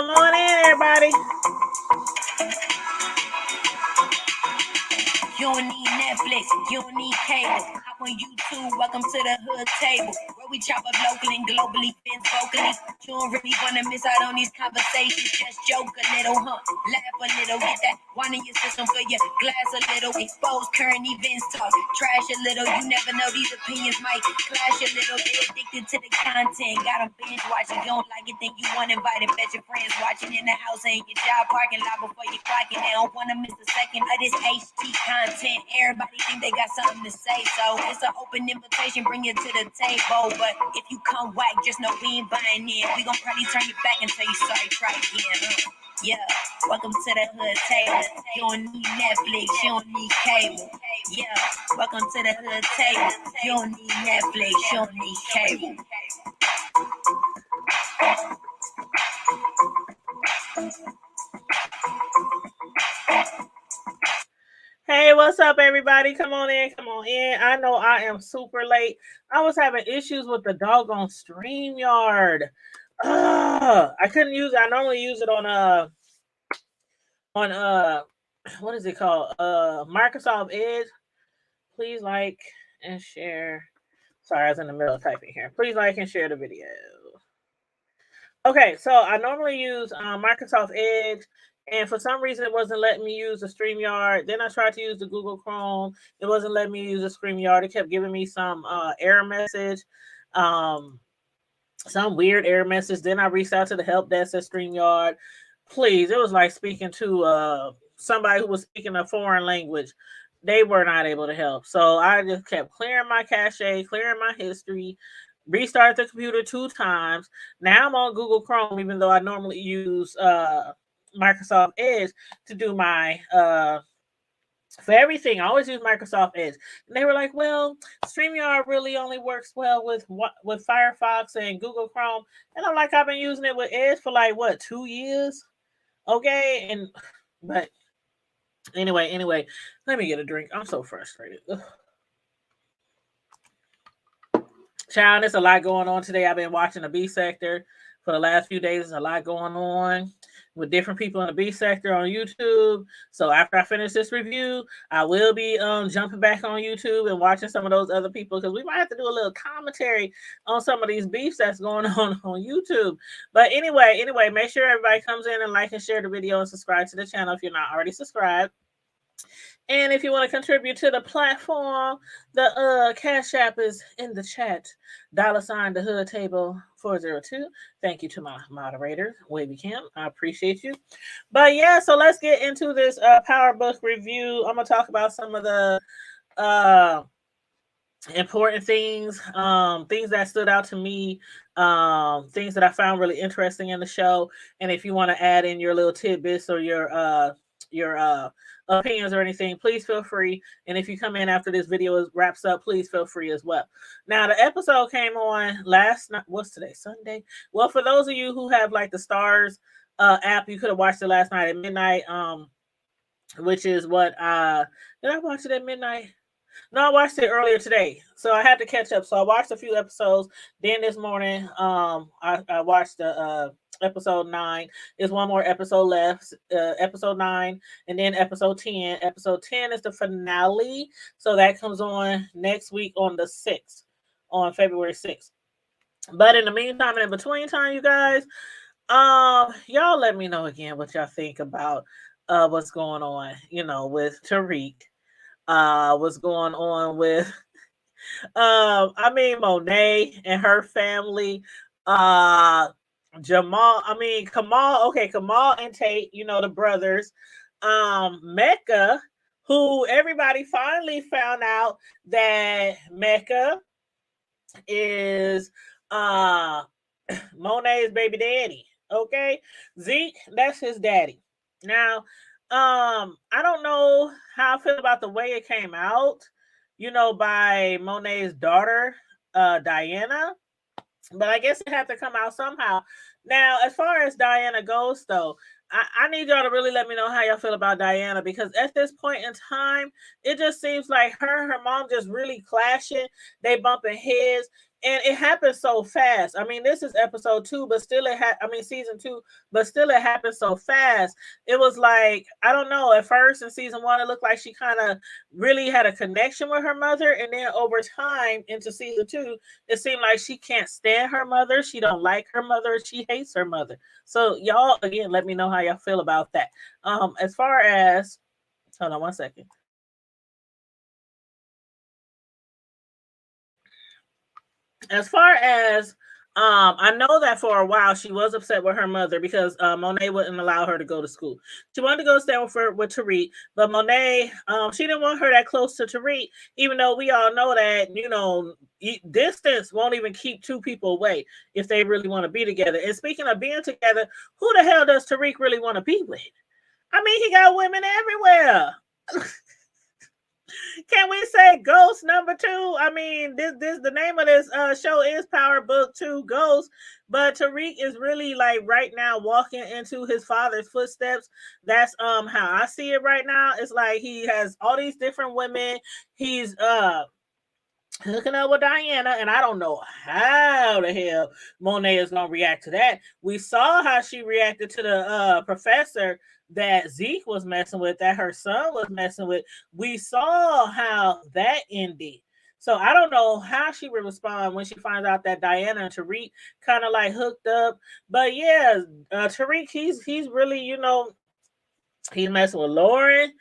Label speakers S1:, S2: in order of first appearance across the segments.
S1: Come on in, everybody.
S2: You don't need Netflix, you don't need cable. Hop on YouTube, welcome to the hood table. Where we chop up locally and globally, fence vocally. You don't really wanna miss out on these conversations. Just joke a little, huh? Laugh a little, get that wine in your system for your glass a little. Expose current events, talk trash a little. You never know, these opinions might clash a little. They addicted to the content, got them binge watching. You don't like it, then you want invited. Bet your friends watching in the house and your job parking lot before you clocking. They don't wanna miss a second of this HD content. Everybody think they got something to say, so it's an open invitation, bring it to the table. But if you come whack, just know we ain't buying in. We gon' probably turn you back and tell you sorry, try again. Yeah, welcome to the hood table. You don't need Netflix, you don't need cable. Yeah, welcome to the hood table. You don't need Netflix, you don't need cable.
S1: Hey, what's up, everybody? Come on in, come on in. I know I am super late. I was having issues with the doggone StreamYard. I couldn't use it. I normally use it on what is it called? Microsoft Edge. Please like and share. Sorry, I was in the middle of typing here. Please like and share the video. Okay, so I normally use Microsoft Edge, and for some reason it wasn't letting me use the StreamYard. Then I tried to use the Google Chrome. It wasn't letting me use the StreamYard. It kept giving me some error message, some weird error message. Then I reached out to the help desk at StreamYard. Please, it was like speaking to somebody who was speaking a foreign language. They were not able to help. So I just kept clearing my cache, clearing my history, restart the computer 2 times. Now I'm on Google Chrome, even though I normally use Microsoft Edge to do my for everything. I always use Microsoft Edge. And they were like, well, StreamYard really only works well with Firefox and Google Chrome. And I'm like, I've been using it with Edge for like what, 2 years? Okay. But anyway, let me get a drink. I'm so frustrated. Ugh. Child, there's a lot going on today. I've been watching the B sector for the last few days. There's a lot going on with different people in the B sector on YouTube. So after I finish this review, I will be jumping back on YouTube and watching some of those other people, because we might have to do a little commentary on some of these beefs that's going on YouTube. But anyway, make sure everybody comes in and like and share the video and subscribe to the channel if you're not already subscribed. And if you want to contribute to the platform, the Cash App is in the chat. $ the hood table 402. Thank you to my moderator, Wavy Kim. I appreciate you. But yeah, so let's get into this Power Book review. I'm gonna talk about some of the important things, things that stood out to me, things that I found really interesting in the show. And if you want to add in your little tidbits or your opinions or anything, please feel free. And if you come in after this video wraps up, please feel free as well. Now, the episode came on last night. What's today? Sunday. Well, for those of you who have like the Starz app, you could have watched it last night at midnight. Which is what did I watch it at midnight? No, I watched it earlier today, so I had to catch up. So I watched a few episodes. Then this morning, I watched the episode 9. There's one more episode left, episode 9, and then episode 10. Episode 10 is the finale, so that comes on next week on the 6th, on February 6th. But in the meantime, and in between time, you guys, y'all let me know again what y'all think about what's going on, with Tariq. What's going on with Monet and her family, Kamal and Tate, the brothers, Mecca, who everybody finally found out that Mecca is Monet's baby daddy. Okay, Zeke, that's his daddy. Now, I don't know how I feel about the way it came out, by Monet's daughter, Diana, but I guess it had to come out somehow. Now, as far as Diana goes, though, I need y'all to really let me know how y'all feel about Diana, because at this point in time, it just seems like her and her mom just really clashing. They bumping heads, and it happens so fast. I mean, this is episode two, but still I mean, season two, but still it happened so fast. It was like, I don't know. At first in season one, it looked like she kind of really had a connection with her mother, and then over time into season two, it seemed like she can't stand her mother. She don't like her mother. She hates her mother. So y'all, again, let me know how y'all feel about that. As far as, hold on one second. As far as, I know that for a while she was upset with her mother because Monet wouldn't allow her to go to school. She wanted to go stay with Tariq, but Monet, she didn't want her that close to Tariq, even though we all know that, distance won't even keep two people away if they really want to be together. And speaking of being together, who the hell does Tariq really want to be with? I mean, he got women everywhere. Can we say Ghost number two? I mean, this the name of this show is Power Book 2 Ghost, but Tariq is really like right now walking into his father's footsteps. That's how I see it right now. It's like he has all these different women. He's hooking up with Diana, and I don't know how the hell Monet is gonna react to that. We saw how she reacted to the professor that Zeke was messing with, that her son was messing with. We saw how that ended. So I don't know how she would respond when she finds out that Diana and Tariq kind of like hooked up. But yeah, Tariq, he's really, he's messing with Lauren.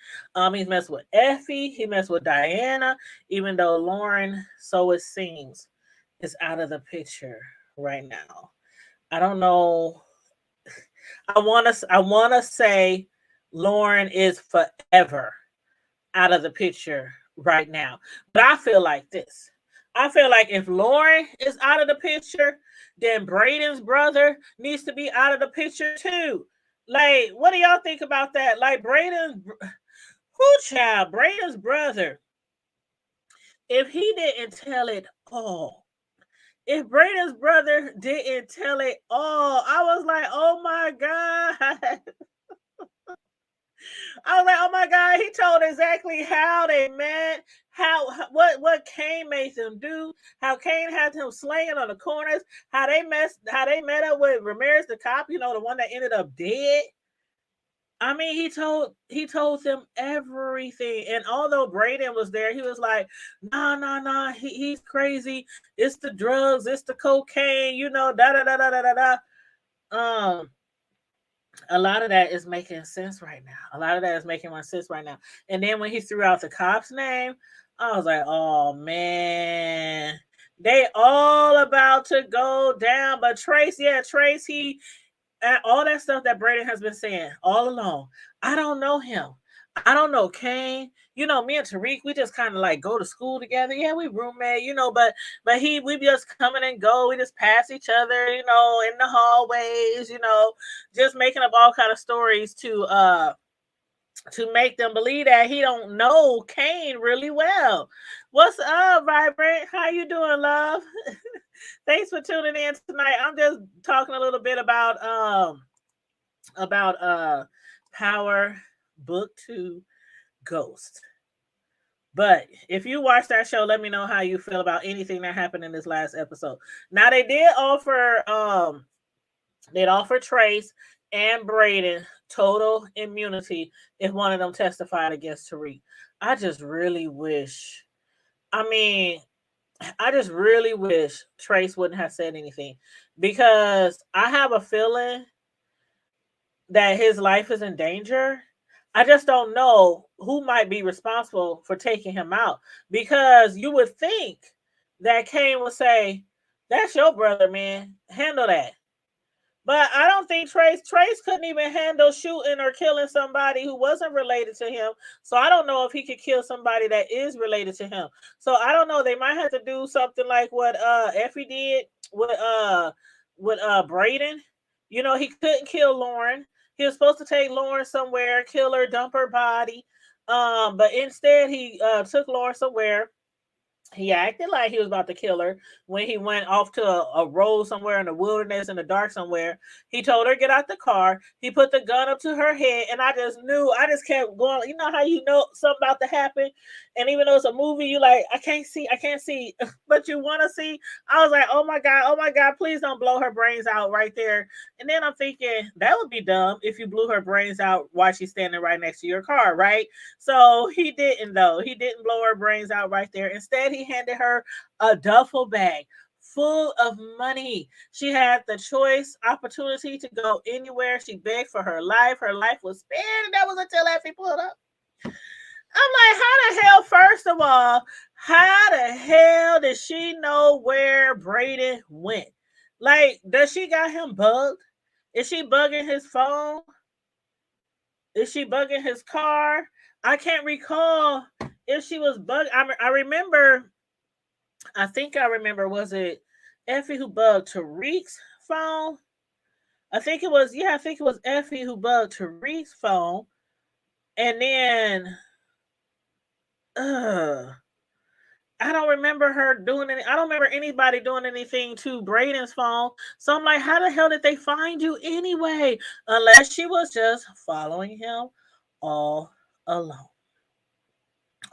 S1: He's messing with Effie. He messed with Diana. Even though Lauren, so it seems, is out of the picture right now. I don't know. I wanna say Lauren is forever out of the picture right now. But I feel like this. I feel like if Lauren is out of the picture, then Braden's brother needs to be out of the picture too. Like, what do y'all think about that? Like, Braden's brother, if he didn't tell it all, if Braden's brother didn't tell it all, I was like, oh my God. I was like, oh my God, he told exactly how they met, what Kane made them do, how Kane had him slaying on the corners, how they met up with Ramirez the cop, the one that ended up dead. I mean, he told them everything. And although Braden was there, he was like, nah, he's crazy. It's the drugs, it's the cocaine, da da da da da da da. A lot of that is making sense right now. A lot of that is making my sense right now. And then when he threw out the cop's name, I was like, oh man, they all about to go down. But Trace, he all that stuff that Braden has been saying all along. I don't know him. I don't know Kane. Me and Tariq, we just kind of like go to school together. Yeah, we roommate, but we just coming and go. We just pass each other, in the hallways, just making up all kind of stories to make them believe that he don't know Kane really well. What's up, Vibrant? How you doing, love? Thanks for tuning in tonight. I'm just talking a little bit about Power Book 2 Ghost. But if you watch that show, let me know how you feel about anything that happened in this last episode. Now they'd offer Trace and Braden total immunity if one of them testified against Tariq. I just really wish. I mean, I just really wish Trace wouldn't have said anything, because I have a feeling that his life is in danger. I just don't know who might be responsible for taking him out, because you would think that Kane would say, "That's your brother, man. Handle that." But I don't think Trace couldn't even handle shooting or killing somebody who wasn't related to him. So I don't know if he could kill somebody that is related to him. So I don't know. They might have to do something like what Effie did with Braden. He couldn't kill Lauren. He was supposed to take Lauren somewhere, kill her, dump her body. But instead he took Lauren somewhere. He acted like he was about to kill her when he went off to a road somewhere in the wilderness in the dark somewhere. He told her get out the car. He put the gun up to her head, and I just knew. I just kept going. You know how you know something about to happen, and even though it's a movie, you like I can't see, but you want to see. I was like, oh my god, please don't blow her brains out right there. And then I'm thinking that would be dumb if you blew her brains out while she's standing right next to your car, right? So he didn't though. He didn't blow her brains out right there. Instead, he handed her a duffel bag full of money. She had the choice opportunity to go anywhere. She begged for her life. Her life was spared, and that was until Effie pulled up. I'm like, how the hell, first of all, how the hell did she know where Braden went? Like, does she got him bugged? Is she bugging his phone? Is she bugging his car? I can't recall if she was bugging. I remember, I think I remember, was it Effie who bugged Tariq's phone? I think it was, yeah, I think it was Effie who bugged Tariq's phone. And then, uh, I don't remember her doing any. I don't remember anybody doing anything to Braden's phone. So I'm like, how the hell did they find you anyway? Unless she was just following him all alone,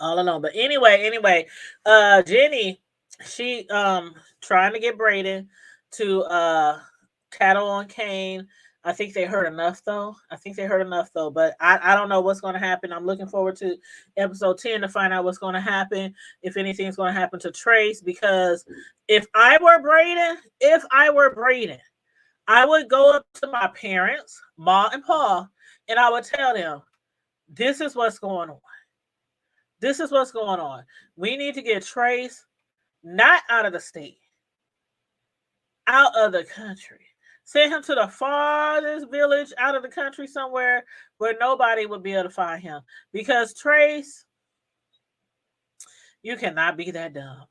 S1: all alone. But anyway, Jenny, she trying to get Braden to tattle on Kane. I think they heard enough though. I think they heard enough though. But I don't know what's going to happen. I'm looking forward to episode 10 to find out what's going to happen, if anything's going to happen to Trace. Because if I were Braden, I would go up to my parents, Ma and Pa, and I would tell them, this is what's going on. This is what's going on. We need to get Trace not out of the state, out of the country. Send him to the farthest village out of the country somewhere where nobody would be able to find him. Because Trace, you cannot be that dumb.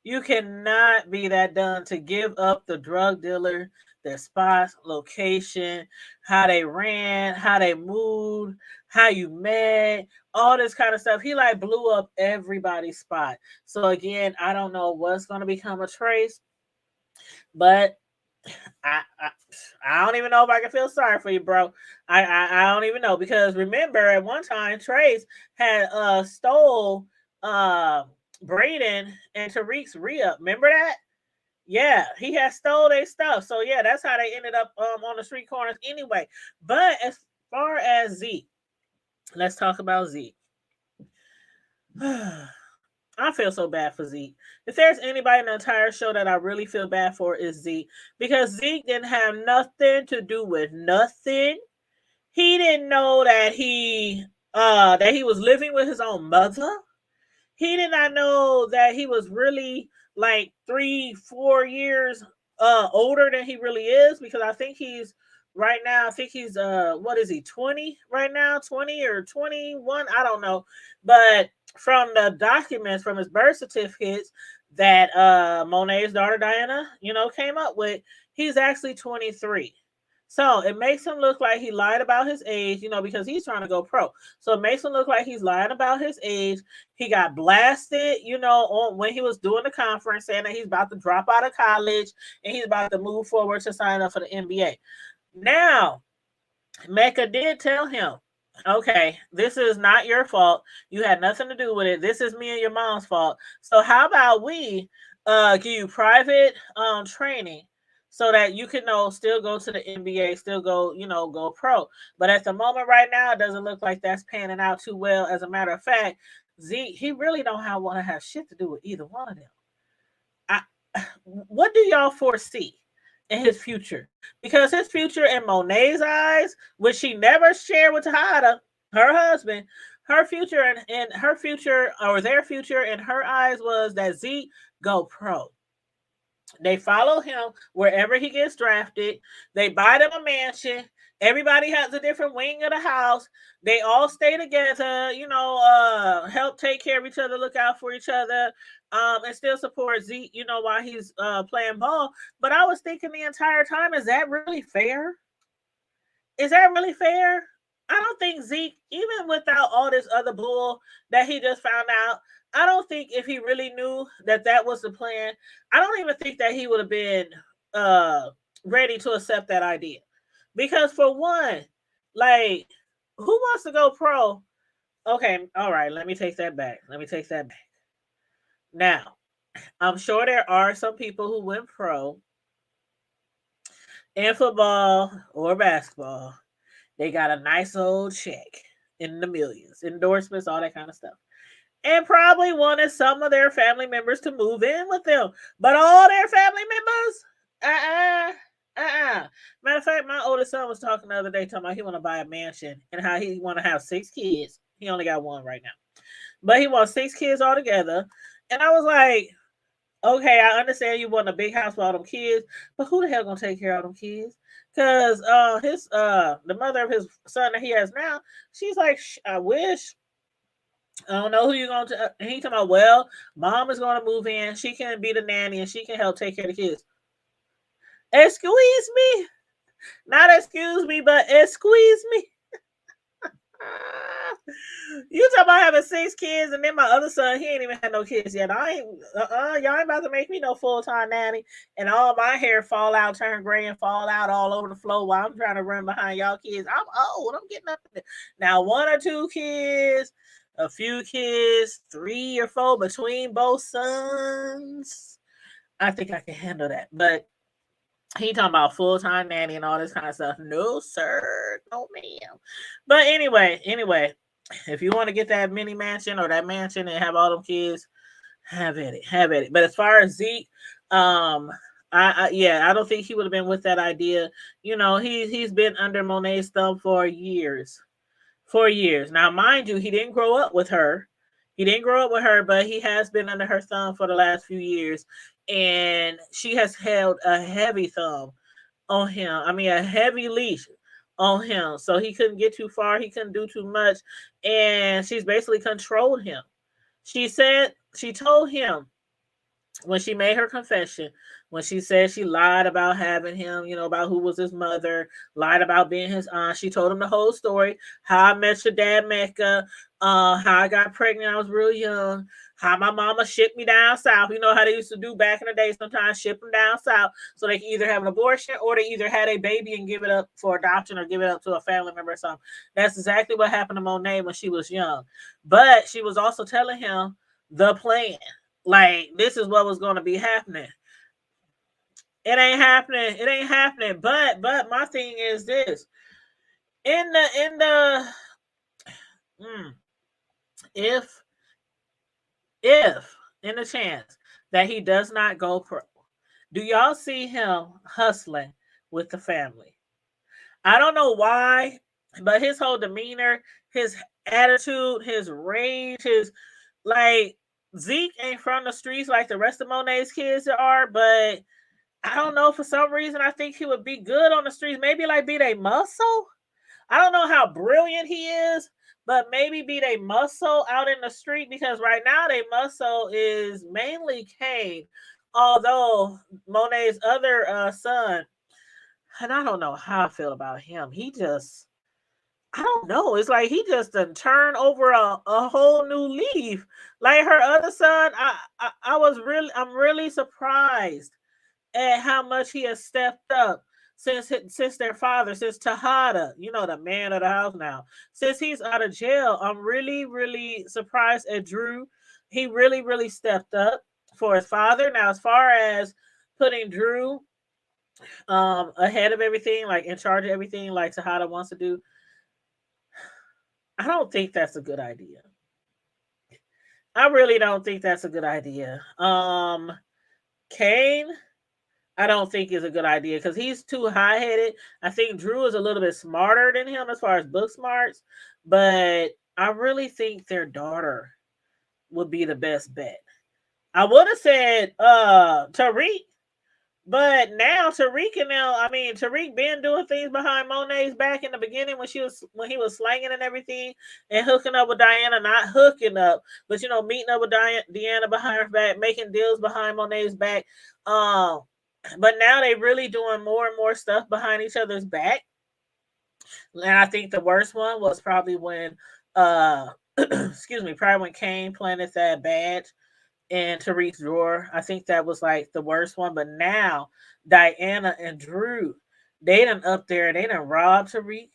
S1: You cannot be that dumb to give up the drug dealer, their spots, location, how they ran, how they moved, how you met, all this kind of stuff. He like blew up everybody's spot. So again, I don't know what's gonna become of Trace, but I, I I don't even know if I can feel sorry for you, bro. I don't even know, because remember at one time Trace had stole uh Braden and Tariq's re-up. Remember that? Yeah, he had stole their stuff. So yeah, that's how they ended up on the street corners anyway. But as far as Zeke, let's talk about Zeke. I feel so bad for Zeke. If there's anybody in the entire show that I really feel bad for, is Zeke, because Zeke didn't have nothing to do with nothing. He didn't know that he was living with his own mother. He did not know that he was really like 3, 4 years older than he really is, because I think he's right now, I think he's what is he, 20 right now, 20 or 21, I don't know. But from the documents, from his birth certificates that Monet's daughter Diana, came up with, he's actually 23. So it makes him look like he lied about his age, because he's trying to go pro. So it makes him look like he's lying about his age. He got blasted, on when he was doing the conference, saying that he's about to drop out of college and he's about to move forward to sign up for the NBA. Now, Mecca did tell him, okay, this is not your fault. You had nothing to do with it. This is me and your mom's fault. So how about we give you private training so that you can still go to the NBA, still go, go pro. But at the moment right now, it doesn't look like that's panning out too well. As a matter of fact, Zeke, he really don't want to have shit to do with either one of them. I, what do y'all foresee in his future? Because his future in Monet's eyes, which she never shared with Tahada, her husband, her future and her future, or their future in her eyes, was that Zeke go pro. They follow him wherever he gets drafted. They buy them a mansion. Everybody has a different wing of the house. They all stay together, help take care of each other, look out for each other, and still support Zeke, while he's playing ball. But I was thinking the entire time, is that really fair? Is that really fair? I don't think Zeke, even without all this other bull that he just found out, I don't think if he really knew that that was the plan, I don't even think that he would have been uh ready to accept that idea. Because for one, like, who wants to go pro? Okay, all right, let me take that back. Let me take that back. Now, I'm sure there are some people who went pro in football or basketball. They got a nice old check in the millions, endorsements, all that kind of stuff, and probably wanted some of their family members to move in with them. But all their family members, Matter of fact, my oldest son was talking the other day, talking about he want to buy a mansion and how he want to have 6 kids. He only got one right now, but he wants 6 kids altogether. And I was like, okay, I understand you want a big house with all them kids, but who the hell gonna take care of them kids? Cause his the mother of his son that he has now, she's like, I wish. I don't know who you're going to. And he talking about, well, mom is going to move in. She can be the nanny and she can help take care of the kids. Excuse me, not excuse me, but excuse me. You talking about having 6 kids, and then my other son, he ain't even had no kids yet. I ain't, y'all ain't about to make me no full time nanny, and all my hair fall out, turn gray, and fall out all over the floor while I'm trying to run behind y'all kids. I'm old. I'm getting up there. Now, 1 or 2 kids, a few kids, 3 or 4 between both sons. I think I can handle that, but he talking about full time nanny and all this kind of stuff. No, sir, no, ma'am. But anyway, if you want to get that mini mansion or that mansion and have all them kids, have at it, have at it. But as far as Zeke, um, yeah, I don't think he would have been with that idea. You know, he's been under Monet's thumb for years, for years. Now, mind you, he didn't grow up with her. He didn't grow up with her, but he has been under her thumb for the last few years, and she has held a heavy thumb on him. I mean, a heavy leash on him. So he couldn't get too far. He couldn't do too much. And she's basically controlled him. She told him when she made her confession, when she said she lied about having him, about who was his mother, lied about being his aunt. She told him the whole story, how I met your dad, Mecca, how I got pregnant, I was real young, how my mama shipped me down south. You know how they used to do back in the day, sometimes ship them down south so they can either have an abortion or they either had a baby and give it up for adoption or give it up to a family member or something. That's exactly what happened to Monet when she was young. But she was also telling him the plan. Like, this is what was going to be happening. It ain't happening. It ain't happening. But my thing is this: in the mm, if if in the chance that he does not go pro, do y'all see him hustling with the family? I don't know why, but his whole demeanor, his attitude, his rage, his like Zeke ain't from the streets like the rest of Monet's kids are, but I don't know, for some reason I think he would be good on the streets. Maybe like be they muscle. I don't know how brilliant he is, but maybe be they muscle out in the street because right now they muscle is mainly Kane. Although Monet's other son, and I don't know how I feel about him. He just, I don't know. It's like he just done turned over a whole new leaf. Like her other son, I'm really surprised at how much he has stepped up since their father, since Tejada, the man of the house now, since he's out of jail. I'm really surprised at Drew. He really stepped up for his father. Now, as far as putting Drew ahead of everything, like in charge of everything, like Tejada wants to do, I don't think that's a good idea. I really don't think that's a good idea. Kane, I don't think is a good idea because he's too high headed. I think Drew is a little bit smarter than him as far as book smarts, but I really think their daughter would be the best bet. I would have said Tariq, but now Tariq and now, I mean, Tariq been doing things behind Monet's back in the beginning when he was slanging and everything and hooking up with Diana, not hooking up, but meeting up with Deanna behind her back, making deals behind Monet's back. But now they really doing more and more stuff behind each other's back. And I think the worst one was probably when excuse me, probably when Kane planted that badge in Tariq's drawer. I think that was like the worst one. But now Diana and Drew, they done up there, they done robbed Tariq.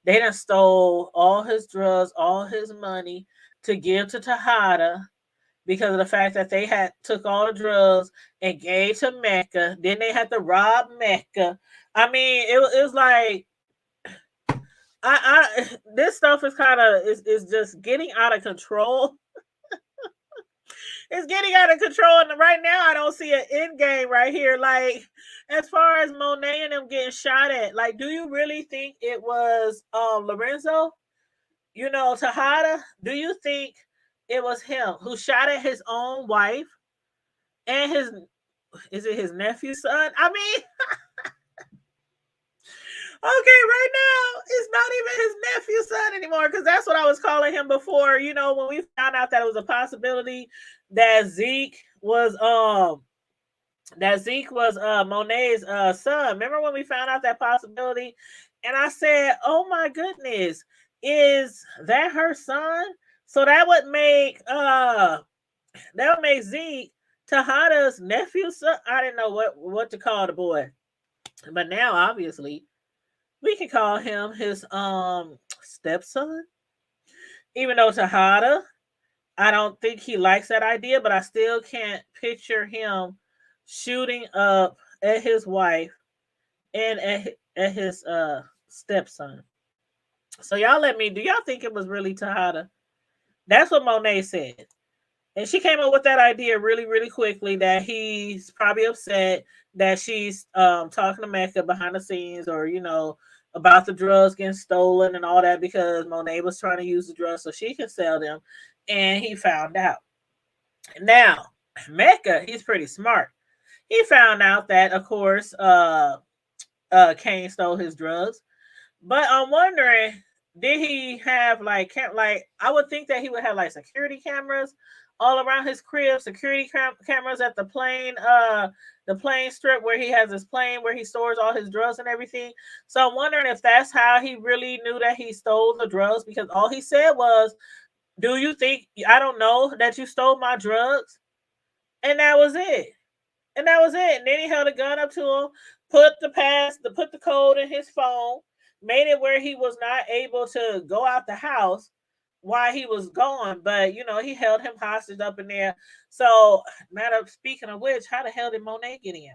S1: They done stole all his drugs, all his money to give to Tejada because of the fact that they had took all the drugs and gave to Mecca. Then they had to rob Mecca. I mean, it was like this stuff is kind of is just getting out of control. It's getting out of control, and right now I don't see an end game right here. Like as far as Monet and them getting shot at, like, do you really think it was Lorenzo? You know, Tejada? Do you think it was him who shot at his own wife and his is it his nephew's son? I mean, okay, right now it's not even his nephew's son anymore because that's what I was calling him before. You know, when we found out that it was a possibility that Zeke was Monet's son. Remember when we found out that possibility? And I said, "Oh my goodness, is that her son?" So that would make Zeke Tejada's nephew's son. I didn't know what to call the boy, but now obviously we can call him his stepson. Even though Tejada, I don't think he likes that idea, but I still can't picture him shooting up at his wife and at his stepson. So y'all let me do y'all think it was really Tejada? That's what Monet said. And she came up with that idea really, really quickly that he's probably upset that she's talking to Mecca behind the scenes or, you know, about the drugs getting stolen and all that because Monet was trying to use the drugs so she could sell them. And he found out. Now, Mecca, he's pretty smart. He found out that, of course, Kane stole his drugs. But I'm wondering, did he have like I would think that he would have like security cameras all around his crib, security cameras at the plane strip where he has his plane where he stores all his drugs and everything. So I'm wondering if that's how he really knew that he stole the drugs because all he said was, "Do you think I don't know that you stole my drugs?" And that was it. And that was it. And then he held a gun up to him, put the code in his phone, made it where he was not able to go out the house while he was gone. But you know, he held him hostage up in there. So, matter of speaking of which, how the hell did Monet get in?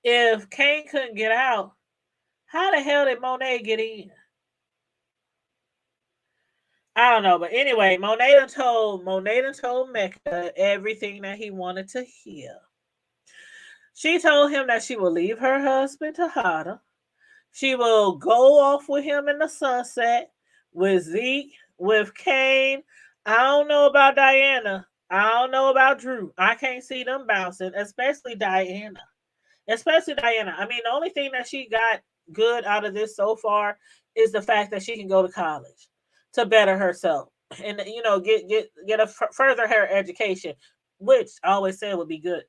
S1: If Kane couldn't get out, how the hell did Monet get in? I don't know, but anyway, Monet done told Mecca everything that he wanted to hear. She told him that she will leave her husband to Hada. She will go off with him in the sunset with Zeke, with Kane. I don't know about Diana. I don't know about Drew. I can't see them bouncing, especially Diana. Especially Diana. I mean, the only thing that she got good out of this so far is the fact that she can go to college to better herself and you know get a further her education, which I always said would be good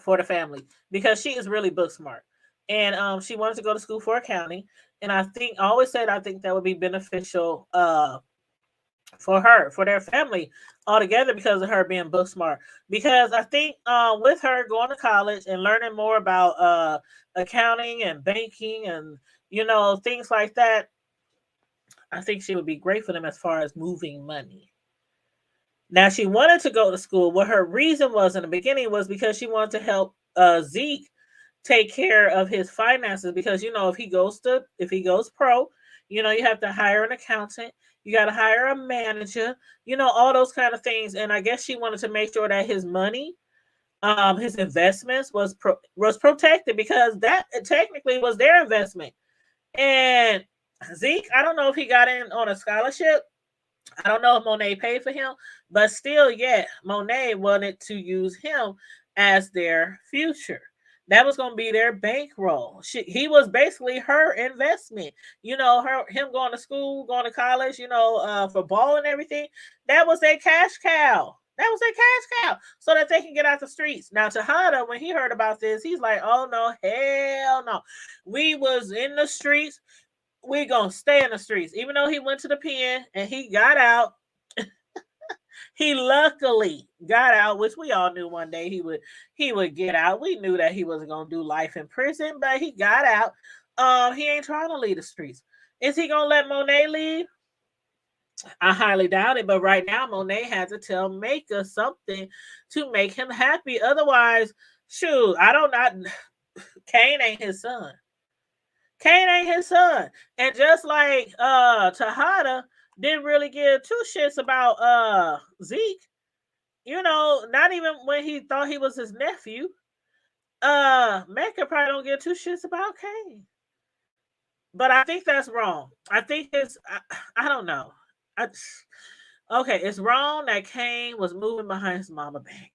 S1: for the family because she is really book smart and she wanted to go to school for accounting and I always said I think that would be beneficial for her for their family altogether because of her being book smart because I think with her going to college and learning more about accounting and banking and you know things like that. I think she would be great for them as far as moving money. Now she wanted to go to school. What her reason was in the beginning was because she wanted to help Zeke take care of his finances because you know if he goes pro, you know you have to hire an accountant, you got to hire a manager, you know all those kind of things. And I guess she wanted to make sure that his money, his investments was protected because that technically was their investment. And Zeke, I don't know if he got in on a scholarship. I don't know if Monet paid for him, but still, yeah, Monet wanted to use him as their future. That was going to be their bankroll. He was basically her investment. You know, him going to school, going to college, you know, for ball and everything. That was their cash cow. That was their cash cow, so that they can get out the streets. Now, Tejada, when he heard about this, he's like, "Oh no, hell no! We was in the streets. We gonna stay in the streets. Even though he went to the pen and he got out, he luckily got out, which we all knew one day he would get out. We knew that he wasn't gonna do life in prison, but he got out. He ain't trying to leave the streets. Is he gonna let Monet leave? I highly doubt it. But right now, Monet had to tell Maker something to make him happy. Otherwise, shoot, I don't not Kane ain't his son. Kane ain't his son. And just like Tejada didn't really give two shits about Zeke, not even when he thought he was his nephew. Mecca probably don't give two shits about Kane. But I think that's wrong. I think I don't know. I, okay, it's wrong that Kane was moving behind his mama back.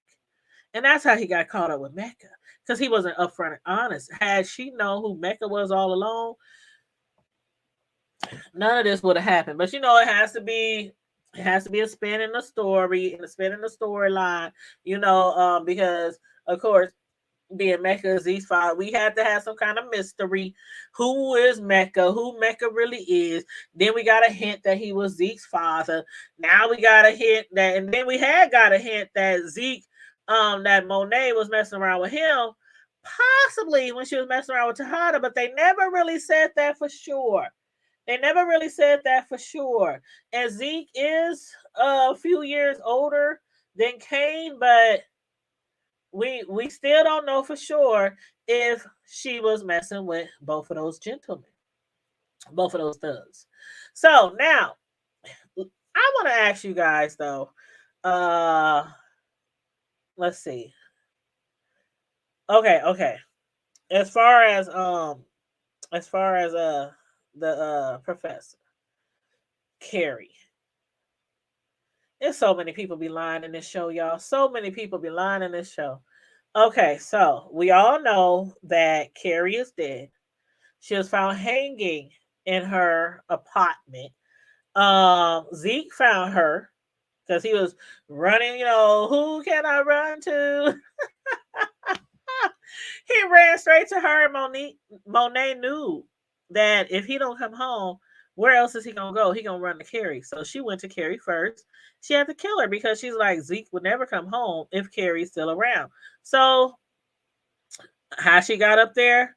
S1: And that's how he got caught up with Mecca. Because he wasn't upfront and honest. Had she known who Mecca was all along, none of this would have happened. But it has to be a spin in the story and a spin in the storyline, because of course being Mecca Zeke's father, we had to have some kind of mystery. Who is Mecca? Who Mecca really is? Then we got a hint that he was Zeke's father. Now we got a hint that, and then we had got a hint that Zeke, that Monet was messing around with him, possibly when she was messing around with Tejada, but they never really said that for sure. They never really said that for sure. And Zeke is a few years older than Kane, but we still don't know for sure if she was messing with both of those gentlemen, both of those thugs. So now I want to ask you guys though. Uh let's see. Okay. As far as the professor Carrie. There's so many people be lying in this show, y'all. So many people be lying in this show. Okay, so we all know that Carrie is dead. She was found hanging in her apartment. Zeke found her because he was running, who can I run to? He ran straight to her, and Monet knew that if he don't come home, where else is he gonna go? He gonna run to Carrie. So she went to Carrie first. She had to kill her because she's like, Zeke would never come home if Carrie's still around. So how she got up there,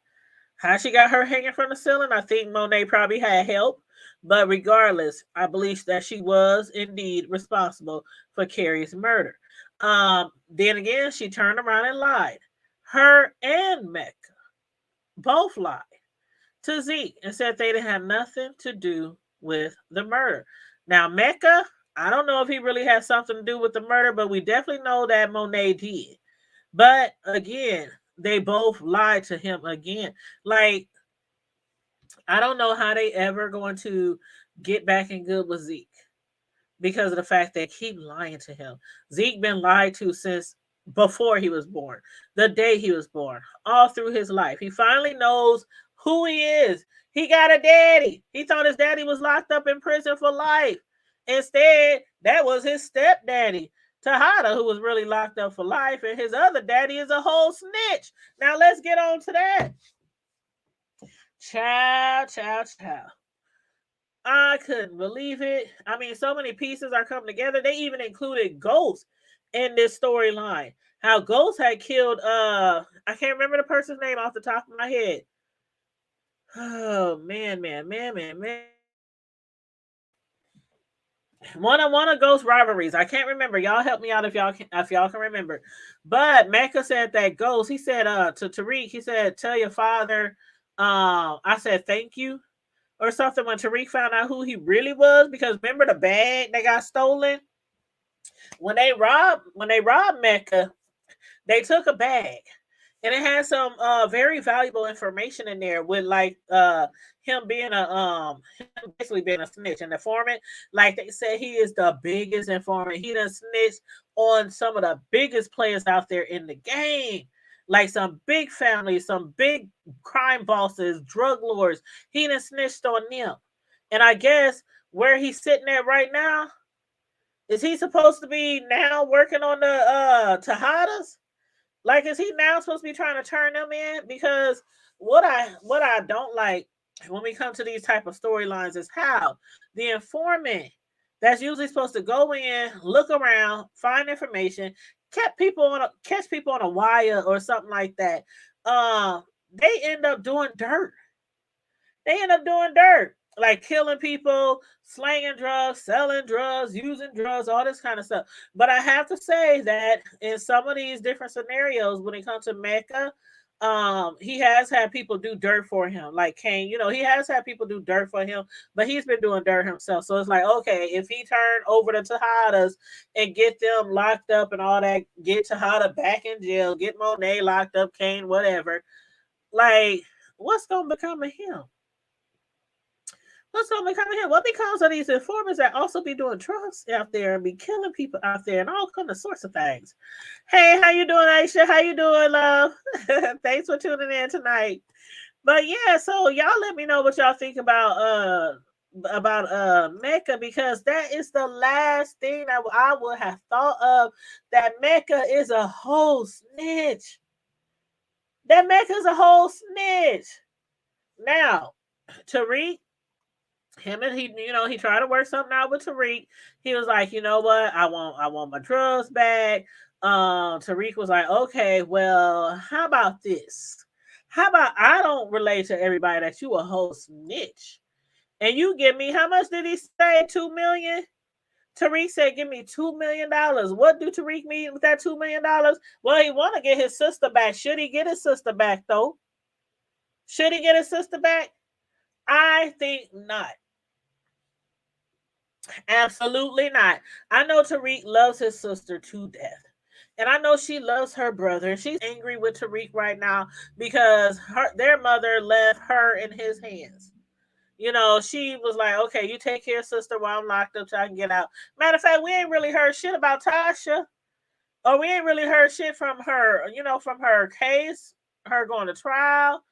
S1: how she got her hanging from the ceiling, I think Monet probably had help. But regardless, I believe that she was indeed responsible for Carrie's murder. Then again, she turned around and lied. Her and Mecca both lied to Zeke and said they didn't have nothing to do with the murder. Now, Mecca, I don't know if he really had something to do with the murder, but we definitely know that Monet did. But again, they both lied to him again. Like, I don't know how they ever going to get back in good with Zeke because of the fact they keep lying to him. Zeke been lied to since before he was born, the day he was born, all through his life. He finally knows who he is. He got a daddy. He thought his daddy was locked up in prison for life. Instead, that was his stepdaddy, Tejada, who was really locked up for life, and his other daddy is a whole snitch. Now let's get on to that. Child. I couldn't believe it. I mean, so many pieces are coming together. They even included Ghost in this storyline. How Ghost had killed I can't remember the person's name off the top of my head. Oh man. One of Ghost rivalries. I can't remember. Y'all help me out if y'all can remember. But Mecca said that Ghost, he said to Tariq, he said, tell your father, I said thank you or something when Tariq found out who he really was, because remember the bag that got stolen? When they robbed Mecca, they took a bag and it had some very valuable information in there with like him being him basically being a snitch and informant. Like they said, he is the biggest informant. He done snitched on some of the biggest players out there in the game. Like some big families, some big crime bosses, drug lords. He done snitched on them. And I guess where he's sitting at right now, is he supposed to be now working on the Tejadas? Like, is he now supposed to be trying to turn them in? Because what I don't like when we come to these type of storylines is how the informant that's usually supposed to go in, look around, find information, catch people on a wire or something like that. They end up doing dirt. They end up doing dirt, like killing people, slanging drugs, selling drugs, using drugs, all this kind of stuff. But I have to say that in some of these different scenarios, when it comes to Mecca, he has had people do dirt for him, like Kane. He has had people do dirt for him, but he's been doing dirt himself. So it's like, okay, if he turned over the Tejadas and get them locked up and all that, get Tejada back in jail, get Monet locked up, Kane, whatever, like, what's gonna become of him? What's gonna become of him? What becomes of these informants that also be doing drugs out there and be killing people out there and all kind of sorts of things? Hey, how you doing, Aisha? How you doing, love? Thanks for tuning in tonight. But yeah, so y'all let me know what y'all think about Mecca, because that is the last thing that I would have thought of. That Mecca is a whole snitch. That Mecca is a whole snitch. Now, Tariq, him and he tried to work something out with Tariq. He was like, you know what, I want my drugs back. Tariq was like, okay, well, how about this? How about I don't relate to everybody that you a whole snitch, and you give me, how much did he say? 2 million. Tariq said, give me $2 million. What do Tariq mean with that $2 million? Well, he want to get his sister back. Should he get his sister back though? Should he get his sister back? I think not. Absolutely not. I know Tariq loves his sister to death. And I know she loves her brother. And she's angry with Tariq right now because their mother left her in his hands. She was like, okay, you take care of sister while I'm locked up so I can get out. Matter of fact, we ain't really heard shit about Tasha. Or we ain't really heard shit from her, from her case, her going to trial.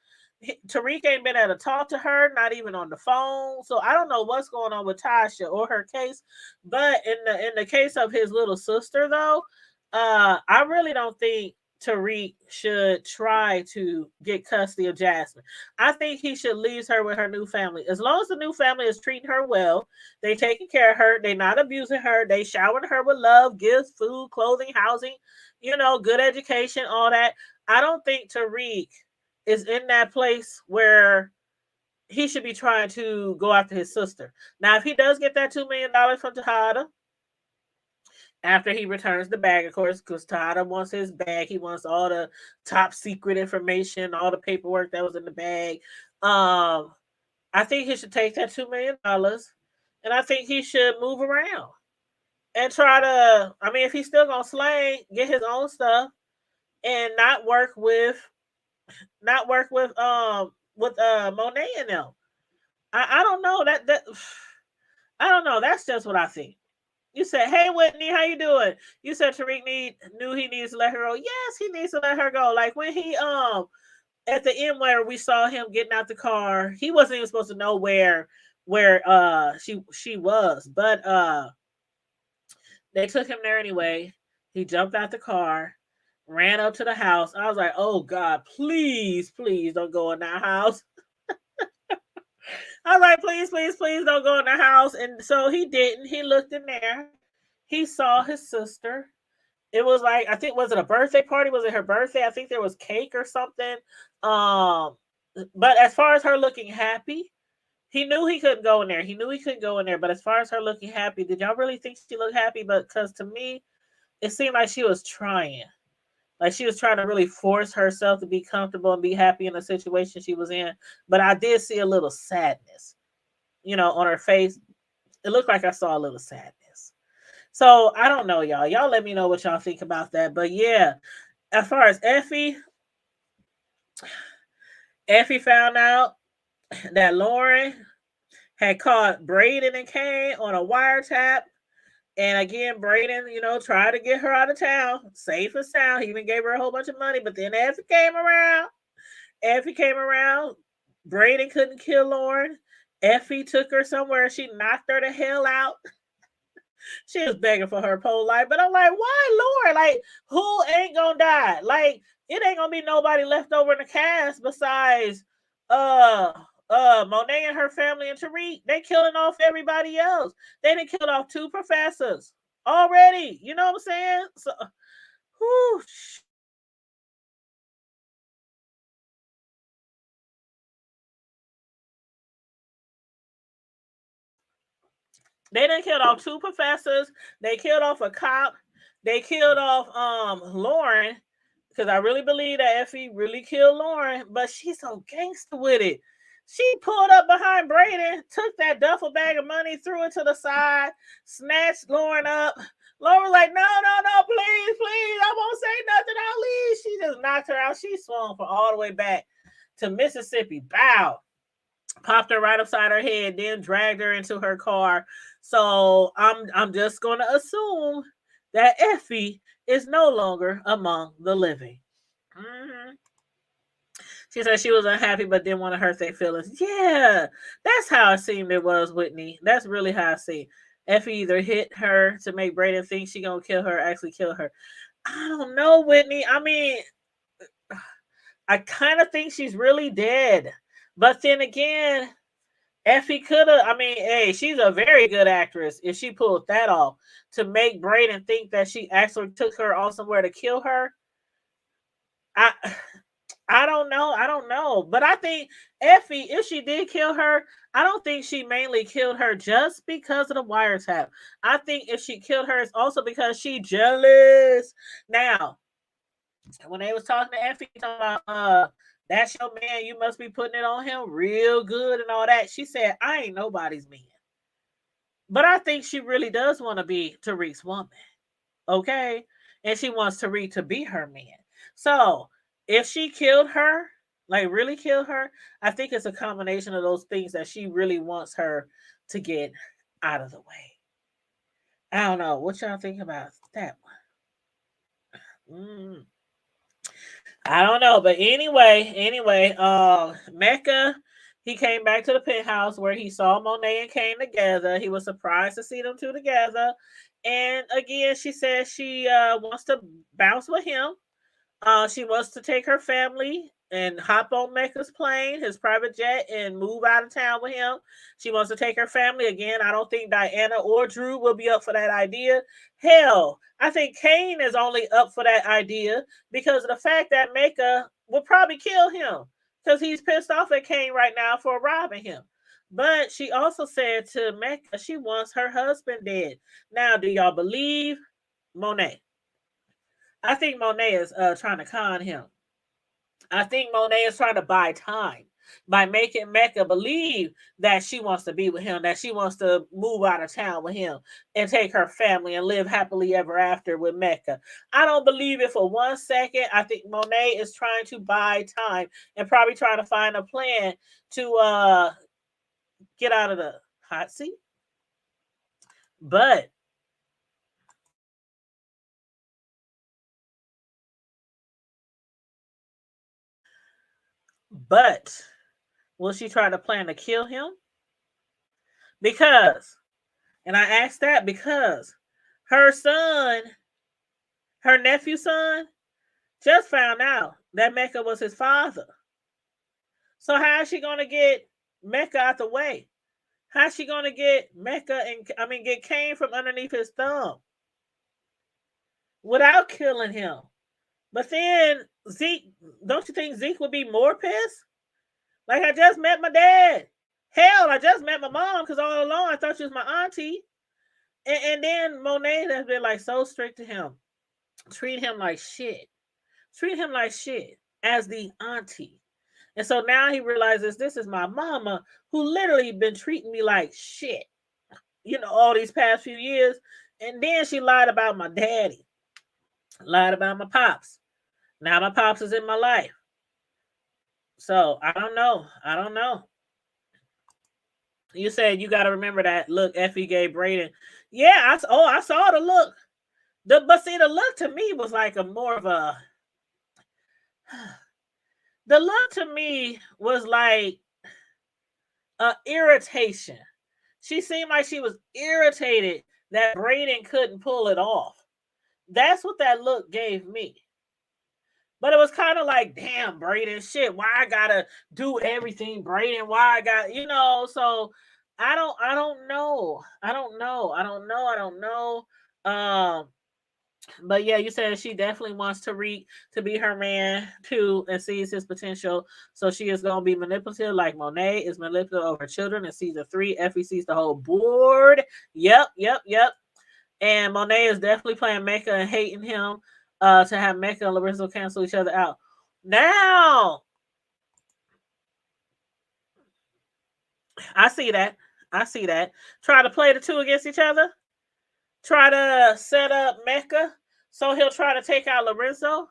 S1: Tariq ain't been able to talk to her, not even on the phone. So I don't know what's going on with Tasha or her case. But in the case of his little sister, though, I really don't think Tariq should try to get custody of Jasmine. I think he should leave her with her new family. As long as the new family is treating her well, they taking care of her, they not abusing her, they showering her with love, gifts, food, clothing, housing, good education, all that. I don't think Tariq is in that place where he should be trying to go after his sister. Now, if he does get that $2 million from Tejada, after he returns the bag, of course, because Tejada wants his bag. He wants all the top secret information, all the paperwork that was in the bag. I think he should take that $2 million, and I think he should move around and try to. I mean, if he's still gonna slang, get his own stuff and not work with Monet and them. I don't know that I don't know. That's just what I think. You said, "Hey Whitney, how you doing?" You said Tariq knew he needs to let her go. Yes, he needs to let her go. Like when he at the end where we saw him getting out the car, he wasn't even supposed to know where she was, but they took him there anyway. He jumped out the car, ran up to the house. I was like, "Oh God, please, please don't go in that house." I was like, "Please, please, please don't go in the house." And so he didn't. He looked in there. He saw his sister. It was like, I think, was it a birthday party? Was it her birthday? I think there was cake or something. Um, but as far as her looking happy, he knew he couldn't go in there. He knew he couldn't go in there. But as far as her looking happy, did y'all really think she looked happy? But because to me, it seemed like she was trying. Like she was trying to really force herself to be comfortable and be happy in the situation she was in. But I did see a little sadness, on her face. It looked like I saw a little sadness. So I don't know, y'all. Y'all let me know what y'all think about that. But yeah, as far as Effie found out that Lauren had caught Braden and Kane on a wiretap. And again, Braden, tried to get her out of town, safe and sound. He even gave her a whole bunch of money. But then Effie came around. Braden couldn't kill Lauren. Effie took her somewhere. She knocked her the hell out. She was begging for her whole life. But I'm like, why, Lauren? Like, who ain't gonna die? Like, it ain't gonna be nobody left over in the cast besides Monet and her family and Tariq, they killing off everybody else. They done killed off 2 professors already. You know what I'm saying? So, whew, they done killed off 2 professors. They killed off a cop. They killed off Lauren, because I really believe that Effie really killed Lauren, but she's so gangster with it. She pulled up behind Braden, took that duffel bag of money, threw it to the side, snatched Lauren up. Lauren was like, no, no, no, please, please, I won't say nothing, I'll leave. She just knocked her out. She swung for all the way back to Mississippi. Bow. Popped her right upside her head, then dragged her into her car. So I'm just gonna assume that Effie is no longer among the living. Mm-hmm. She said she was unhappy, but didn't want to hurt their feelings. Yeah, that's how it seemed it was, Whitney. That's really how I see. Effie either hit her to make Brayden think she gonna kill her, actually kill her. I don't know, Whitney. I mean, I kind of think she's really dead. But then again, Effie could have. I mean, hey, she's a very good actress if she pulled that off to make Brayden think that she actually took her off somewhere to kill her. I I don't know. I don't know. But I think Effie, if she did kill her, I don't think she mainly killed her just because of the wiretap. I think if she killed her, it's also because she jealous. Now, when they was talking to Effie, talking about that's your man, you must be putting it on him real good and all that. She said, I ain't nobody's man. But I think she really does want to be Tariq's woman. Okay? And she wants Tariq to be her man. So if she killed her, like really killed her, I think it's a combination of those things that she really wants her to get out of the way. I don't know. What y'all think about that one? I don't know. But anyway, Mecca, he came back to the penthouse where he saw Monet and Kane together. He was surprised to see them two together. And again, she said she wants to bounce with him. She wants to take her family and hop on Mecca's plane, his private jet, and move out of town with him. She wants to take her family again. I don't think Diana or Drew will be up for that idea. Hell, I think Kane is only up for that idea because of the fact that Mecca will probably kill him because he's pissed off at Kane right now for robbing him. But she also said to Mecca she wants her husband dead. Now, do y'all believe Monet? I think Monet is trying to con him. I think Monet is trying to buy time by making Mecca believe that she wants to be with him, that she wants to move out of town with him and take her family and live happily ever after with Mecca. I don't believe it for 1 second. I think Monet is trying to buy time and probably trying to find a plan to get out of the hot seat. But but will she try to plan to kill him? Because, and I asked that because her son, her nephew's son, just found out that Mecca was his father. So how is she gonna get Mecca out the way? How's she gonna get Mecca and get Cain from underneath his thumb without killing him? But then Zeke, don't you think Zeke would be more pissed? Like I just met my dad. Hell, I just met my mom because all along I thought she was my auntie. And then Monet has been like so strict to him. Treat him like shit. Treat him like shit as the auntie. And so now he realizes this is my mama who literally been treating me like shit, all these past few years. And then she lied about my daddy, lied about my pops. Now my pops is in my life. So I don't know. I don't know. You said you got to remember that look Effie gave Braden. Yeah, I saw the look. But see, the look to me was like a more of a. The look to me was like irritation. She seemed like she was irritated that Braden couldn't pull it off. That's what that look gave me. But it was kind of like, damn, Braden, shit, why I gotta do everything, Braden? Why I got, so I don't know. But yeah, you said she definitely wants Tariq to be her man too and sees his potential. So she is gonna be manipulative like Monet is manipulative over children in season 3. Effie sees the whole board. Yep. And Monet is definitely playing Mecca and hating him to have Mecca and Lorenzo cancel each other out. Now I see that. Try to play the two against each other. Try to set up Mecca so he'll try to take out Lorenzo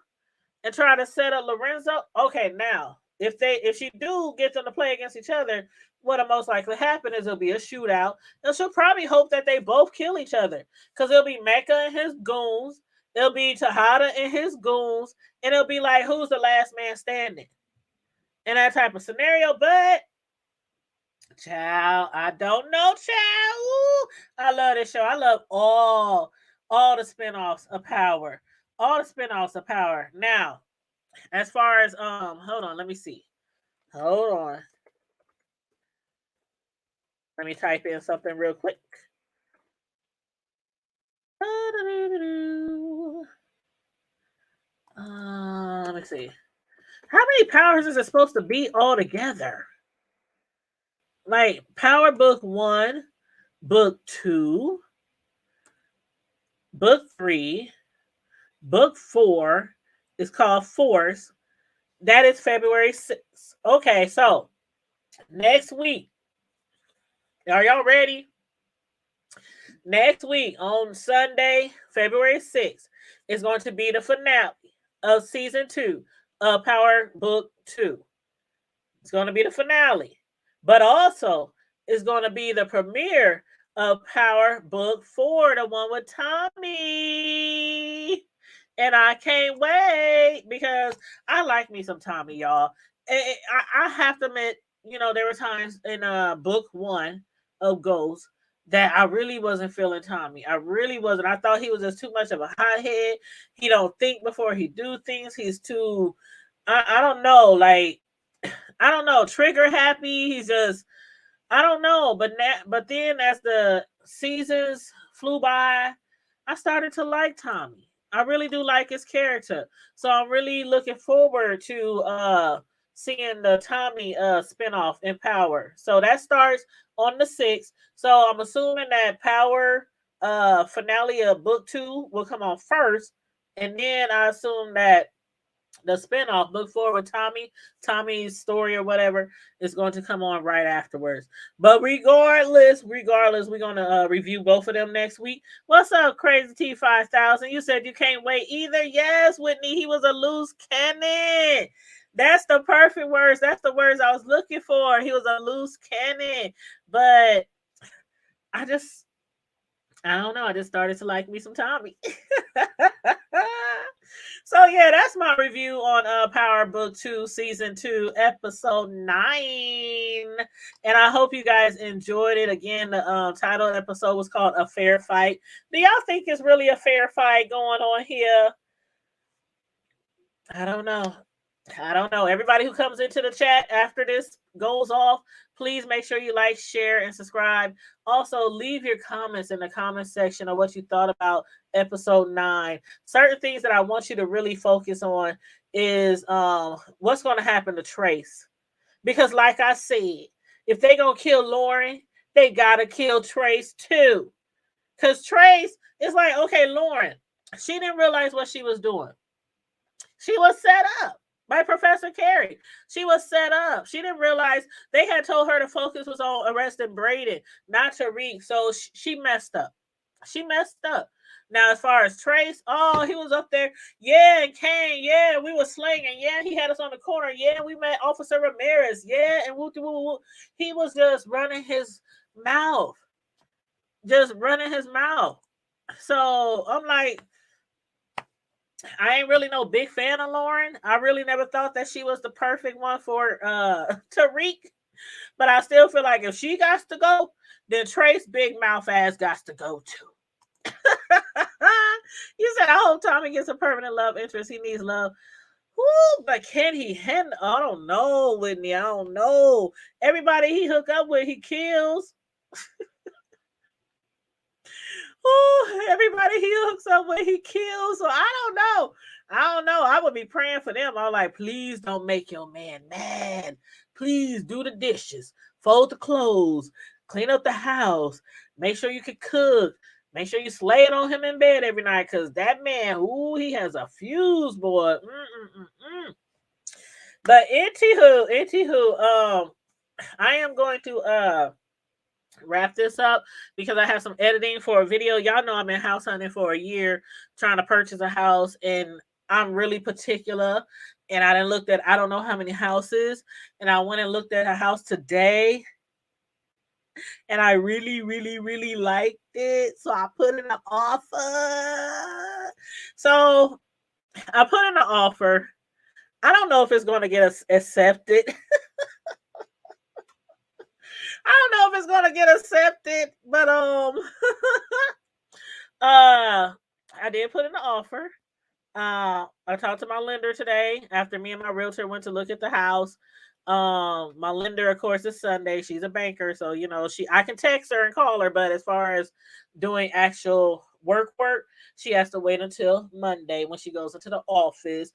S1: and try to set up Lorenzo. Okay, now if she do get them to play against each other, what'll most likely happen is it'll be a shootout, and she'll probably hope that they both kill each other because it'll be Mecca and his goons, it'll be Tejada and his goons, and it'll be like who's the last man standing in that type of scenario. But child, I don't know, child. Ooh, I love this show. I love all the spinoffs of Power. All the spinoffs of Power. Now, as far as hold on, let me see. Hold on. Let me type in something real quick. Let me see. How many powers is it supposed to be all together? Like Power Book 1, Book 2, Book 3, Book 4 is called Force. That is February 6th. Okay, so next week. Are y'all ready? Next week on Sunday, February 6th, is going to be the finale of season 2 of Power Book 2. It's going to be the finale. But also, it's going to be the premiere of Power Book 4, the one with Tommy. And I can't wait because I like me some Tommy, y'all. I have to admit, there were times in book 1 of Ghost that I really wasn't feeling Tommy. I really wasn't. I thought he was just too much of a hothead. He don't think before he do things. He's too, I don't know, like, I don't know, trigger happy. He's just, I don't know. But then as the seasons flew by, I started to like Tommy. I really do like his character. So I'm really looking forward to seeing the Tommy spinoff in Power. So that starts on the 6th. So I'm assuming that Power finale of book 2 will come on first. And then I assume that the spinoff, Book 4 with Tommy's story or whatever, is going to come on right afterwards. But regardless, we're going to review both of them next week. What's up, Crazy T5000? You said you can't wait either. Yes, Whitney, he was a loose cannon. That's the perfect words. That's the words I was looking for. He was a loose cannon. But I don't know. I just started to like me some Tommy. So yeah, that's my review on Power Book 2, Season 2, Episode 9. And I hope you guys enjoyed it. Again, the title of the episode was called A Fair Fight. Do y'all think it's really a fair fight going on here? I don't know. Everybody who comes into the chat after this goes off, please make sure you like, share, and subscribe. Also, leave your comments in the comment section of what you thought about episode 9. Certain things that I want you to really focus on is what's going to happen to Trace. Because like I said, if they going to kill Lauren, they got to kill Trace too. Because Trace is like, okay, Lauren, she didn't realize what she was doing. She was set up by Professor Carey. She was set up. She didn't realize they had told her to focus was on arresting Braden, not Tariq. So she messed up. Now, as far as Trace, he was up there. Yeah, and Kane. Yeah, we were slinging. Yeah, he had us on the corner. Yeah, we met Officer Ramirez. Yeah, and woo, woo, woo. He was just running his mouth. So I'm like, I ain't really no big fan of Lauren. I really never thought that she was the perfect one for Tariq. But I still feel like if she got to go, then Trace big mouth ass got to go too. You said I hope Tommy gets a permanent love interest. He needs love. Whoo, but can he handle? I don't know, Whitney. I don't know. Everybody he hook up with, he kills. Ooh, everybody he hooks up with, he kills. So I don't know. I don't know. I would be praying for them. I'm like, please don't make your man mad. Please do the dishes, fold the clothes, clean up the house, make sure you can cook, make sure you slay it on him in bed every night. Cause that man, ooh, he has a fuse, boy. Mm-mm-mm-mm. But anywho, I am going to wrap this up because I have some editing for a video. Y'all know I'm in house hunting for a year trying to purchase a house, and I'm really particular. And I done looked at I don't know how many houses, and I went and looked at a house today, and I really, really, really liked it. So I put in an offer. So I put in an offer. I don't know if it's going to get us accepted. I don't know if it's going to get accepted, but I did put in an offer. I talked to my lender today after me and my realtor went to look at the house. My lender, of course, is Sunday. She's a banker, so you know I can text her and call her, but as far as doing actual work, she has to wait until Monday when she goes into the office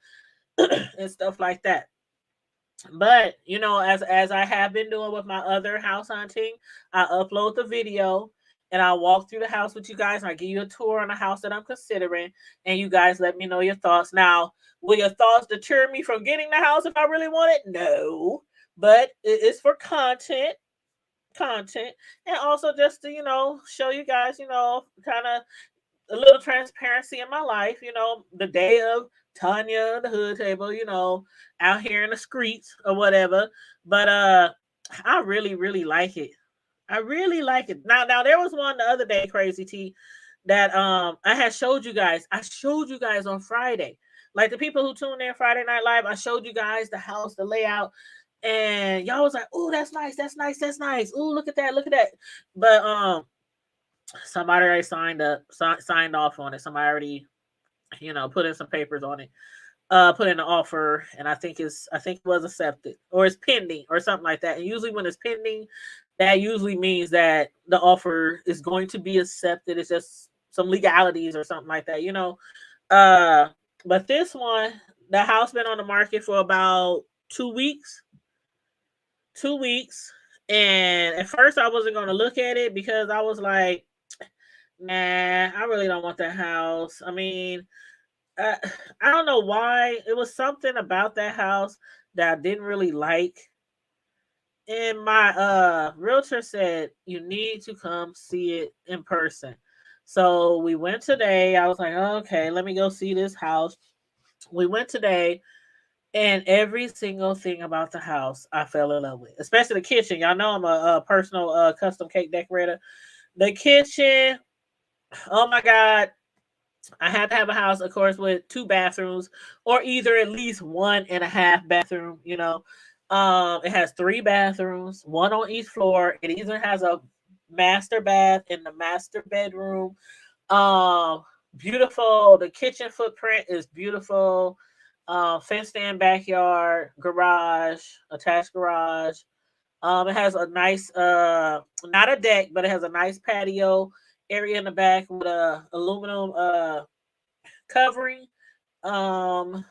S1: and stuff like that. But you know, as I have been doing with my other house hunting, I upload the video and I walk through the house with you guys. And I give you a tour on the house that I'm considering, and you guys let me know your thoughts. Now, will your thoughts deter me from getting the house if I really want it? No, but it's for content, and also just to show you guys, kind of a little transparency in my life, the day of Tanya, the hood table, out here in the streets or whatever. But I really, really like it. I really like it. Now there was one the other day, Crazy T, that I had showed you guys. I showed you guys on Friday. Like the people who tuned in Friday Night Live, I showed you guys the house, the layout, and y'all was like, "Oh, that's nice, that's nice, that's nice. Oh, look at that, look at that." But somebody already signed off on it. Somebody already, put in some papers on it. Put in an offer, and I think it was accepted or it's pending or something like that. And usually when it's pending, that usually means that the offer is going to be accepted. It's just some legalities or something like that, Uh, but this one, the house been on the market for about 2 weeks. 2 weeks. And at first I wasn't gonna look at it because I was like, nah, I really don't want that house. I mean, uh, I don't know why. It was something about that house that I didn't really like. And my realtor said you need to come see it in person. So we went today. I was like, okay, let me go see this house. We went today, and every single thing about the house I fell in love with, especially the kitchen. Y'all know I'm a personal custom cake decorator. The kitchen, oh my God, I had to have a house, of course, with two bathrooms or either at least 1.5 bathroom. It has three bathrooms, one on each floor. It even has a master bath in the master bedroom. Um, Beautiful. The kitchen footprint is beautiful. Fenced in backyard, garage, attached garage. It has a nice, not a deck, but it has a nice patio area in the back with a aluminum covering. Um,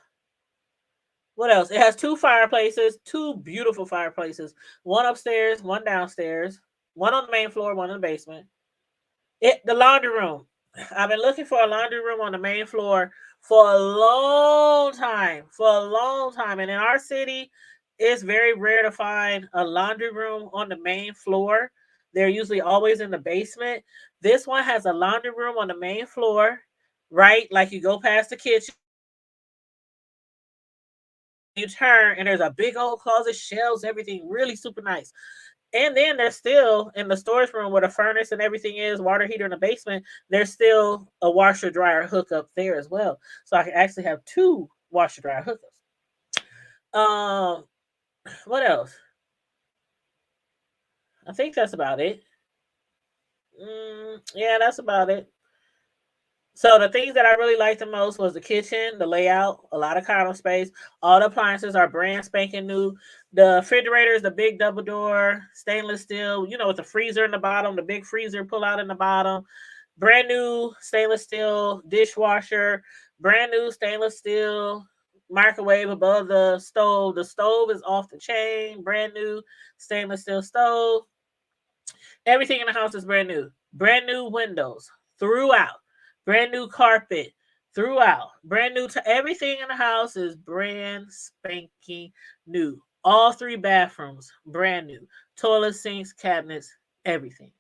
S1: what else? It has two fireplaces, two beautiful fireplaces. One upstairs, one downstairs, one on the main floor, one in the basement. The laundry room. I've been looking for a laundry room on the main floor for a long time. For a long time. And in our city, it's very rare to find a laundry room on the main floor. They're usually always in the basement. This one has a laundry room on the main floor, right? Like you go past the kitchen, you turn, and there's a big old closet, shelves, everything really super nice. And then there's still in the storage room where the furnace and everything is, water heater in the basement, there's still a washer dryer hookup there as well. So I can actually have two washer dryer hookups. What else? I think that's about it. Yeah, that's about it. So the things that I really liked the most was the kitchen, the layout, a lot of counter space. All the appliances are brand spanking new. The refrigerator is the big double door, stainless steel, with the freezer in the bottom, the big freezer pull out in the bottom. Brand new stainless steel dishwasher, brand new stainless steel microwave above the stove. The stove is off the chain, brand new stainless steel stove. Everything in the house is brand new. Brand new windows throughout. Brand new carpet throughout. Brand new to everything in the house is brand spanking new. All three bathrooms, brand new. Toilet sinks, cabinets, everything.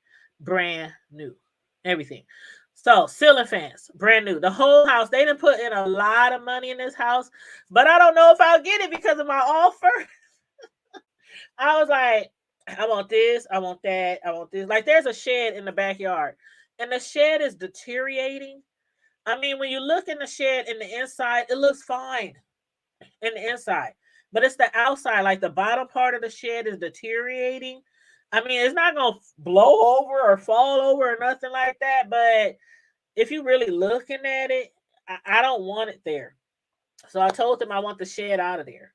S1: Brand new. Everything. So ceiling fans, brand new. The whole house. They didn't put in a lot of money in this house, but I don't know if I'll get it because of my offer. I was like, I want this, I want that, I want this. Like, there's a shed in the backyard, and the shed is deteriorating. I mean, when you look in the shed in the inside, it looks fine in the inside, but it's the outside, like the bottom part of the shed is deteriorating. I mean, it's not gonna blow over or fall over or nothing like that, but if you really looking at it, I don't want it there. So I told them I want the shed out of there.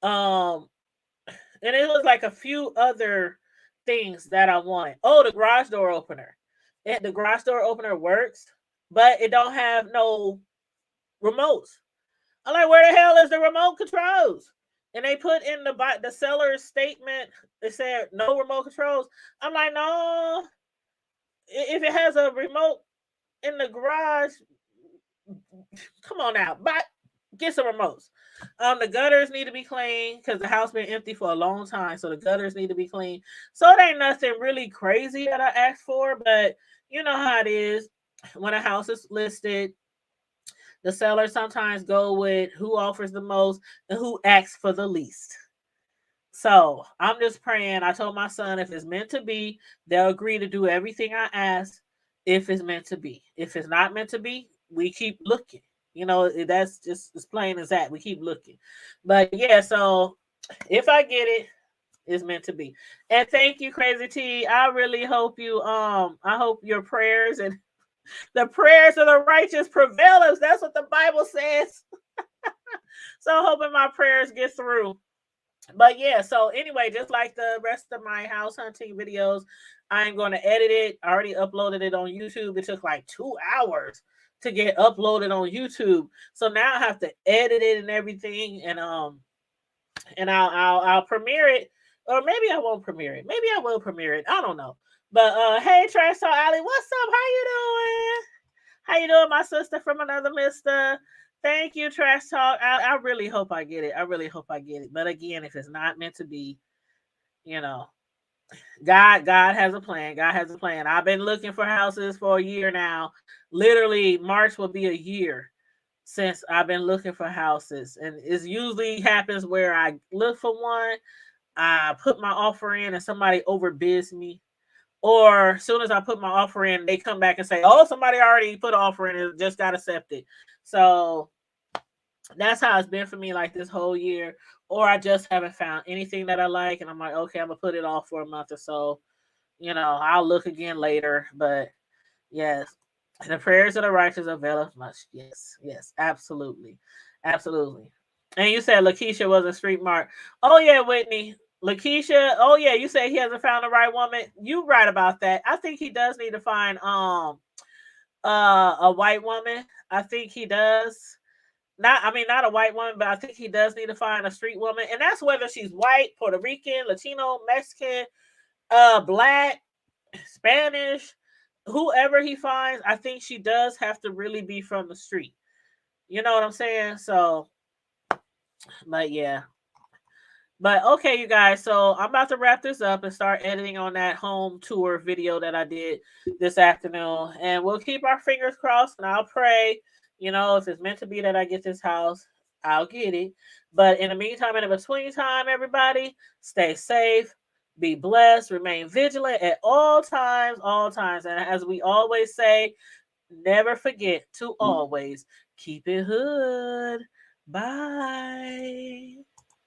S1: Um, and it was like a few other things that I wanted. Oh, the garage door opener. The garage door opener works, but it don't have no remotes. I'm like, where the hell is the remote controls? And they put in the seller's statement, they said no remote controls. I'm like, no. If it has a remote in the garage, come on out. But get some remotes. The gutters need to be clean because the house been empty for a long time, so the gutters need to be clean. So it ain't nothing really crazy that I asked for, but you know how it is when a house is listed. The sellers sometimes go with who offers the most and who asks for the least. So I'm just praying. I told my son if it's meant to be, they'll agree to do everything I ask if it's meant to be. If it's not meant to be, we keep looking. That's just as plain as that. We keep looking. But yeah, so if I get it, it's meant to be. And thank you, Crazy T. I really hope I hope your prayers and the prayers of the righteous prevail us. That's what the Bible says. So hoping my prayers get through. But yeah, so anyway, just like the rest of my house hunting videos, I'm going to edit it. I already uploaded it on YouTube. It took like 2 hours to get uploaded on YouTube. So now I have to edit it and everything, and I'll premiere it, or maybe I won't premiere it. Maybe I will premiere it. I don't know. But hey, Trash Talk Alley, what's up? How you doing? How you doing, my sister from another mister? Thank you, Trash Talk. I really hope I get it. I really hope I get it. But again, if it's not meant to be, you know, God has a plan. God has a plan. I've been looking for houses for a year now. Literally, March will be a year since I've been looking for houses. And it usually happens where I look for one, I put my offer in, and somebody overbids me. Or as soon as I put my offer in, they come back and say, "Oh, somebody already put an offer in, it just got accepted." So that's how it's been for me like this whole year. Or I just haven't found anything that I like, and I'm like, okay, I'm gonna put it off for a month or so. I'll look again later. But yes, the prayers of the righteous availeth much. Yes, yes, absolutely, absolutely. And you said Lakeisha was a street mark. Oh yeah, Whitney. Lakeisha, oh yeah, you say he hasn't found the right woman. You right about that. I think he does need to find a white woman. I think he does. Not a white woman, but I think he does need to find a street woman. And that's whether she's white, Puerto Rican, Latino, Mexican, black, Spanish, whoever he finds, I think she does have to really be from the street. You know what I'm saying? So, but yeah. But okay, you guys. So I'm about to wrap this up and start editing on that home tour video that I did this afternoon. And we'll keep our fingers crossed, and I'll pray. If it's meant to be that I get this house, I'll get it. But in the meantime, in the between time, everybody, stay safe, be blessed, remain vigilant at all times, all times. And as we always say, never forget to always keep it hood. Bye.